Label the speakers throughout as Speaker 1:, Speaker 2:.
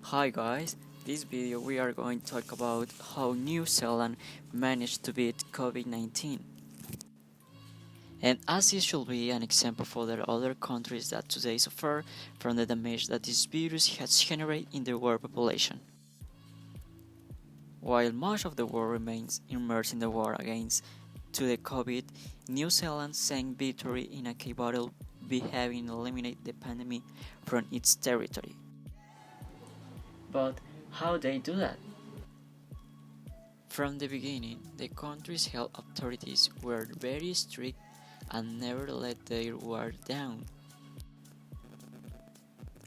Speaker 1: Hi guys, this video we are going to talk about how New Zealand managed to beat COVID-19. And as it should be an example for the other countries that today suffer from the damage that this virus has generated in the world population. While much of the world remains immersed in the war against to the COVID, New Zealand sank victory in a key battle by having eliminated the pandemic from its territory. But how they do that? From the beginning, the country's health authorities were very strict and never let their guard down.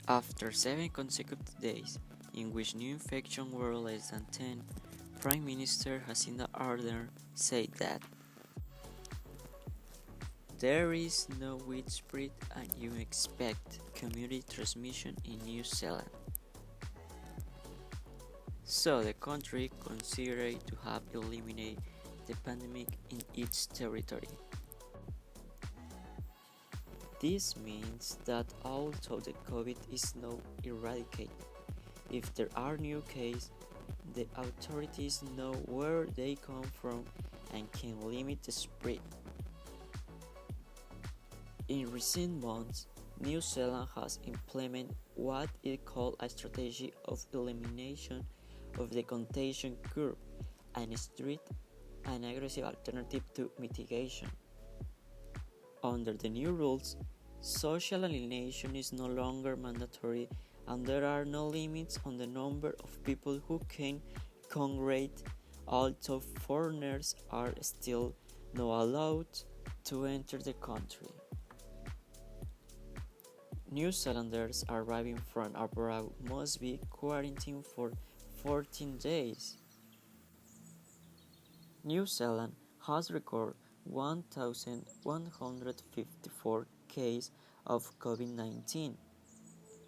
Speaker 1: After 7 consecutive days, in which new infections were less than 10, Prime Minister Jacinda Ardern said that there is no widespread and you expect community transmission in New Zealand. So the country considered to have eliminated the pandemic in its territory. This means that although the COVID is now eradicated, if there are new cases, the authorities know where they come from and can limit the spread. In recent months, New Zealand has implemented what it called a strategy of elimination of the contagion curve, and a strict and aggressive alternative to mitigation. Under the new rules, social alienation is no longer mandatory and there are no limits on the number of people who can congregate, although foreigners are still not allowed to enter the country. New Zealanders arriving from abroad must be quarantined for 14 days. New Zealand has recorded 1,154 cases of COVID-19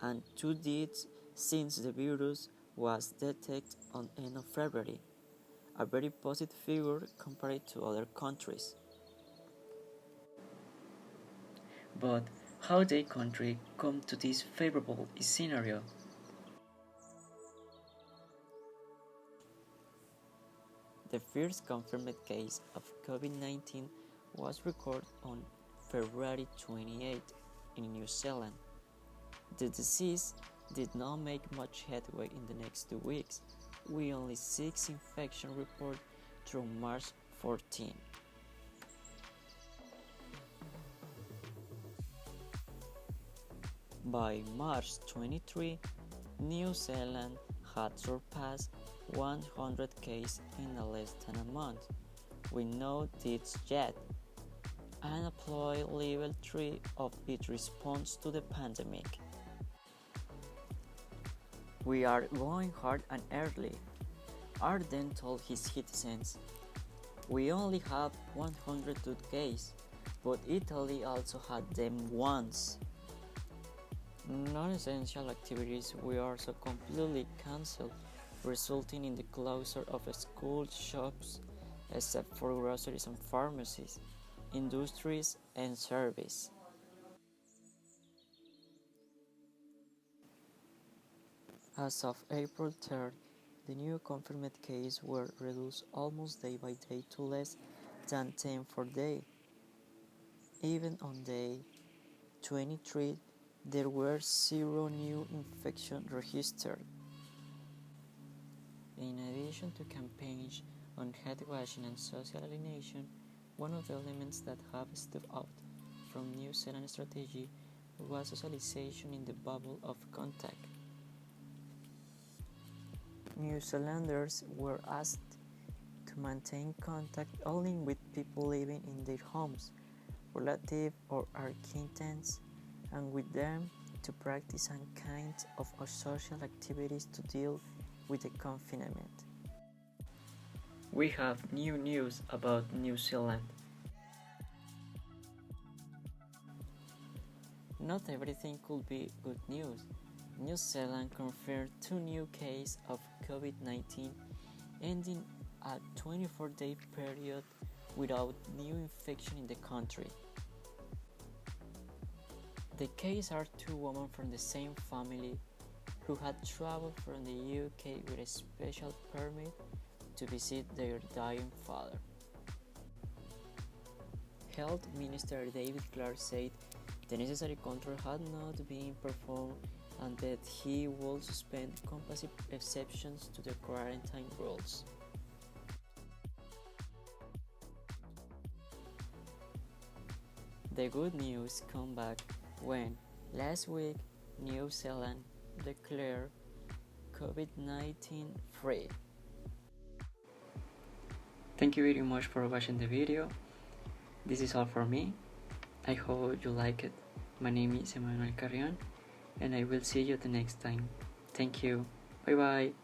Speaker 1: and 2 deaths since the virus was detected on end of February, a very positive figure compared to other countries. But how did the country come to this favorable scenario? The first confirmed case of COVID-19 was recorded on February 28 in New Zealand. The disease did not make much headway in the next 2 weeks, with only 6 infection reports through March 14. By March 23, New Zealand had surpassed 100 cases in less than a month, with no deaths yet, and applied level 3 of its response to the pandemic. We are going hard and early, Ardern told his citizens. We only have 102 cases, but Italy also had them once. Non-essential activities were also completely cancelled, resulting in the closure of schools, shops, except for groceries and pharmacies, industries and service. As of April 3rd, the new confirmed cases were reduced almost day by day to less than 10 per day. Even on day 23, there were 0 new infections registered. In addition to campaigns on hand washing and social alienation, one of the elements that have stood out from New Zealand's strategy was socialization in the bubble of contact. New Zealanders were asked to maintain contact only with people living in their homes, relatives or acquaintances, and with them to practice some kind of social activities to deal with the confinement. We have new news about New Zealand. Not everything could be good news. New Zealand confirmed 2 new cases of COVID-19, ending a 24-day period without new infection in the country. The cases are 2 women from the same family who had traveled from the UK with a special permit to visit their dying father. Health Minister David Clark said the necessary control had not been performed and that he would suspend compulsive exceptions to the quarantine rules. The good news come back when, last week, New Zealand declared COVID-19 free. Thank you very much for watching the video. This is all for me. I hope you like it. My name is Emmanuel Carrion, and I will see you the next time. Thank you. Bye bye.